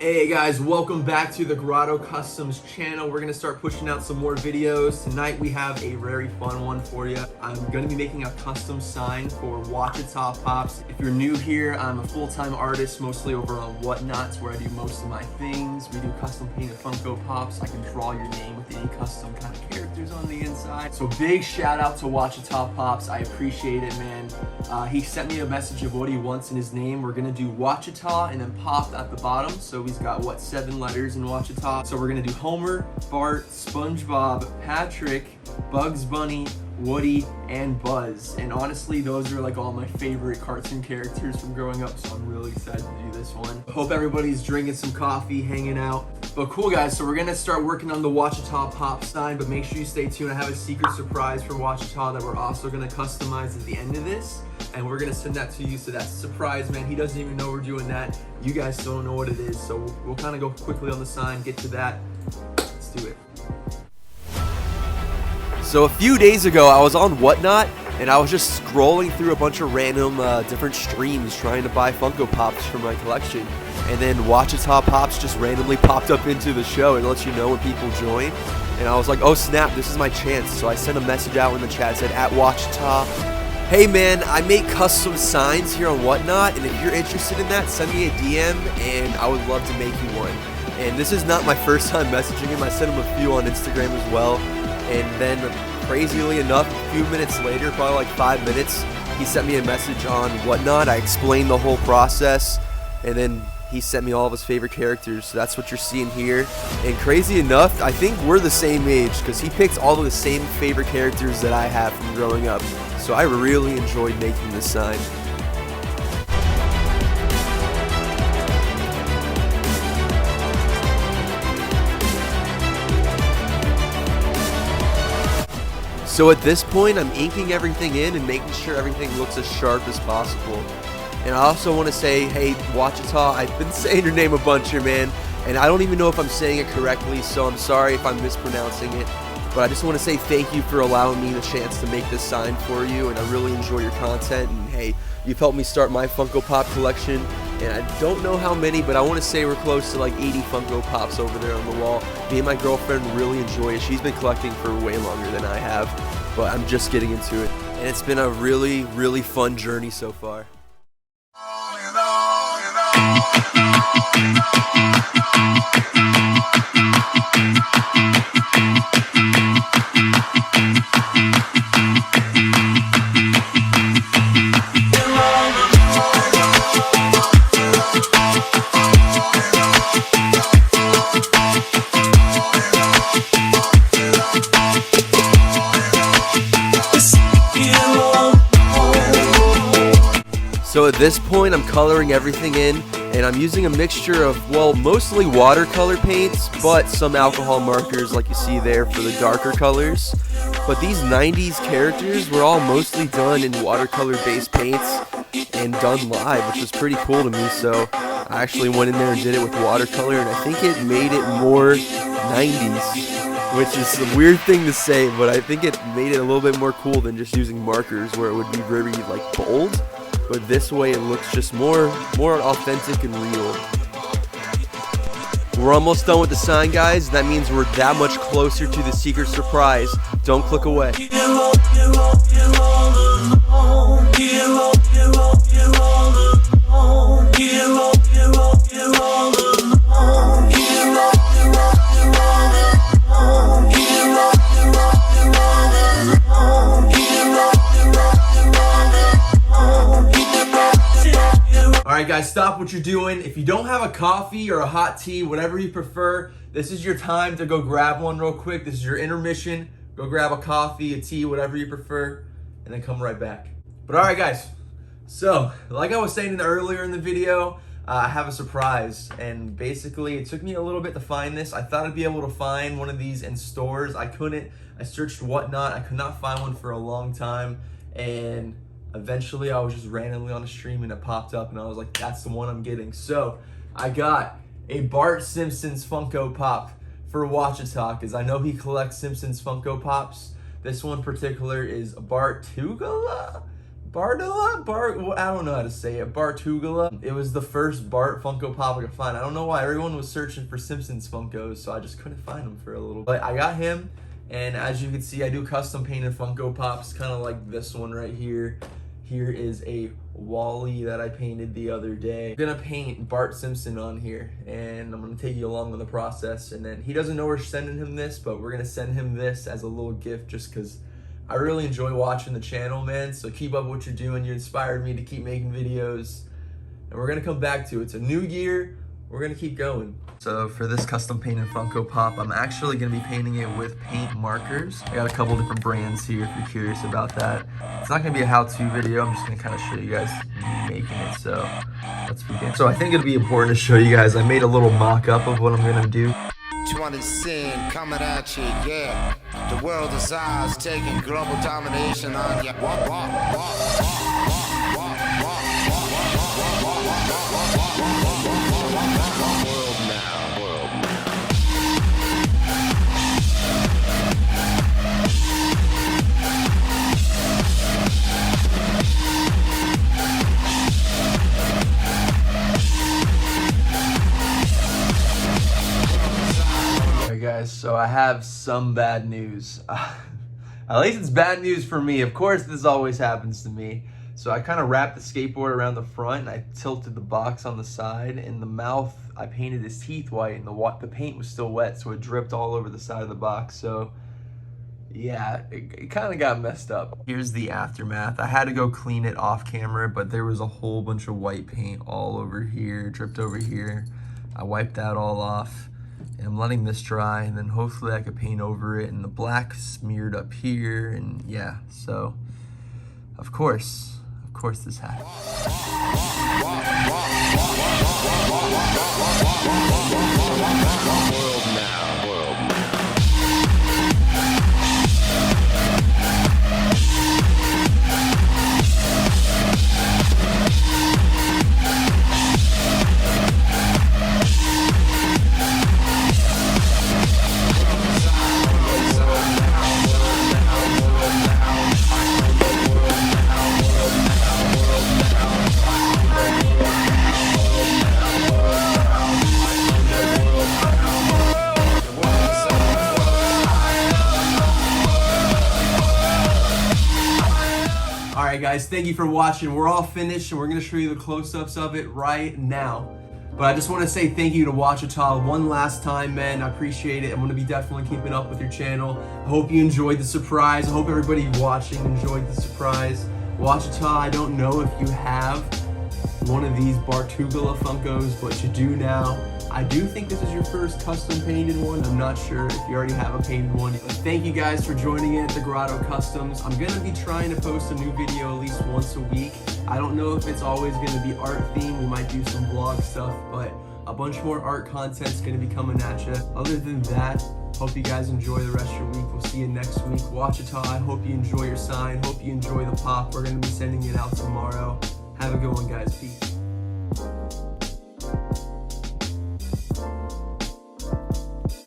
Hey guys, welcome back to the Grotto Customs channel. We're gonna start pushing out some more videos. Tonight we have a very fun one for you. I'm gonna be making a custom sign for Wasatchpop Pops. If you're new here, I'm a full-time artist, mostly over on Whatnots, where I do most of my things. We do custom painted Funko Pops. I can draw your name with any custom kind of characters on the inside. So big shout out to Wasatchpop Pops. I appreciate it, man. He sent me a message of what he wants in his name. We're gonna do Wachita and then Pop at the bottom. So he's got, what, 7 letters in Wachita. So we're gonna do Homer, Bart, SpongeBob, Patrick, Bugs Bunny, Woody, and Buzz. And honestly, those are like all my favorite cartoon characters from growing up, so I'm really excited to do this one. I hope everybody's drinking some coffee, hanging out. But cool guys, so we're gonna start working on the Wasatchpop Pop sign, but make sure you stay tuned. I have a secret surprise for Wasatchpop that we're also gonna customize at the end of this, and we're gonna send that to you, so that's a surprise, man. He doesn't even know we're doing that. You guys don't know what it is, so we'll kind of go quickly on the sign, get to that. Let's do it. So a few days ago, I was on Whatnot, and I was just scrolling through a bunch of random different streams trying to buy Funko Pops for my collection. And then Wasatchpop Pops just randomly popped up into the show and lets you know when people join. And I was like, oh snap, this is my chance. So I sent a message out in the chat, said, @Wachita, hey man, I make custom signs here on Whatnot, and if you're interested in that, send me a DM and I would love to make you one. And this is not my first time messaging him. I sent him a few on Instagram as well. And then, crazily enough, a few minutes later, probably like 5 minutes, he sent me a message on Whatnot. I explained the whole process, and then he sent me all of his favorite characters. So that's what you're seeing here. And crazy enough, I think we're the same age, because he picked all of the same favorite characters that I have from growing up. So I really enjoyed making this sign. So at this point, I'm inking everything in and making sure everything looks as sharp as possible. And I also want to say, hey, Wachita, I've been saying your name a bunch here, man, and I don't even know if I'm saying it correctly, so I'm sorry if I'm mispronouncing it. But I just want to say thank you for allowing me the chance to make this sign for you, and I really enjoy your content. And hey, you've helped me start my Funko Pop collection, and I don't know how many, but I want to say we're close to like 80 Funko Pops over there on the wall. Me and my girlfriend really enjoy it. She's been collecting for way longer than I have, but I'm just getting into it. And it's been a really, really fun journey so far. So at this point, I'm coloring everything in, and I'm using a mixture of, well, mostly watercolor paints, but some alcohol markers like you see there for the darker colors. But these 90s characters were all mostly done in watercolor-based paints and done live, which was pretty cool to me. So I actually went in there and did it with watercolor, and I think it made it more 90s, which is a weird thing to say, but I think it made it a little bit more cool than just using markers where it would be very like bold. But this way it looks just more authentic and real. We're almost done with the sign, guys. That means we're that much closer to the secret surprise. Don't click away. Alright guys, stop what you're doing. If you don't have a coffee or a hot tea, whatever you prefer, this is your time to go grab one real quick. This is your intermission. Go grab a coffee, a tea, whatever you prefer, and then come right back. But alright guys, so like I was saying earlier in the video, I have a surprise, and basically it took me a little bit to find this. I thought I'd be able to find one of these in stores. I couldn't. I searched Whatnot. I could not find one for a long time, and eventually I was just randomly on a stream and it popped up and I was like, that's the one I'm getting. So I got a Bart Simpson's Funko Pop for Wachita, because I know he collects Simpsons Funko Pops. This one in particular is Bart Tugala? Bartula? I don't know how to say it. Bartugala. It was the first Bart Funko Pop I could find. I don't know why everyone was searching for Simpsons Funkos, so I just couldn't find them for a little. But I got him, and as you can see, I do custom painted Funko Pops, kind of like this one right here. Here is a Wally that I painted the other day. I'm gonna paint Bart Simpson on here, and I'm gonna take you along with the process. And then he doesn't know we're sending him this, but we're gonna send him this as a little gift just because I really enjoy watching the channel, man. So keep up what you're doing. You inspired me to keep making videos, and we're gonna come back to it. It's a new year. We're gonna keep going. So for this custom painted Funko Pop, I'm actually gonna be painting it with paint markers. I got a couple different brands here if you're curious about that. It's not gonna be a how-to video. I'm just gonna kind of show you guys me making it. So let's begin. So I think it'll be important to show you guys. I made a little mock-up of what I'm gonna do. 20 sin coming at you, yeah. The world is ours, taking global domination on you. Guys, so I have some bad news. At least it's bad news for me. Of course, this always happens to me. So I kind of wrapped the skateboard around the front, and I tilted the box on the side, and the mouth, I painted his teeth white, and the paint was still wet, so it dripped all over the side of the box. So yeah, it kind of got messed up. Here's the aftermath. I had to go clean it off camera, but there was a whole bunch of white paint all over here, dripped over here. I wiped that all off. And I'm letting this dry, and then hopefully I could paint over it, and the black smeared up here, and yeah, so of course this happened. Alright guys, thank you for watching. We're all finished, and we're going to show you the close-ups of it right now. But I just want to say thank you to Wasatchpop one last time, man. I appreciate it. I'm going to be definitely keeping up with your channel. I hope you enjoyed the surprise. I hope everybody watching enjoyed the surprise. Wasatchpop, I don't know if you have one of these Bartugala Funkos, but you do now. I do think this is your first custom painted one. I'm not sure if you already have a painted one. But thank you guys for joining in at the Grotto Customs. I'm gonna be trying to post a new video at least once a week. I don't know if it's always gonna be art themed. We might do some vlog stuff, but a bunch more art content's gonna be coming at you. Other than that, hope you guys enjoy the rest of your week. We'll see you next week. Watchita, I hope you enjoy your sign. Hope you enjoy the pop. We're gonna be sending it out tomorrow. Have a good one, guys. Peace.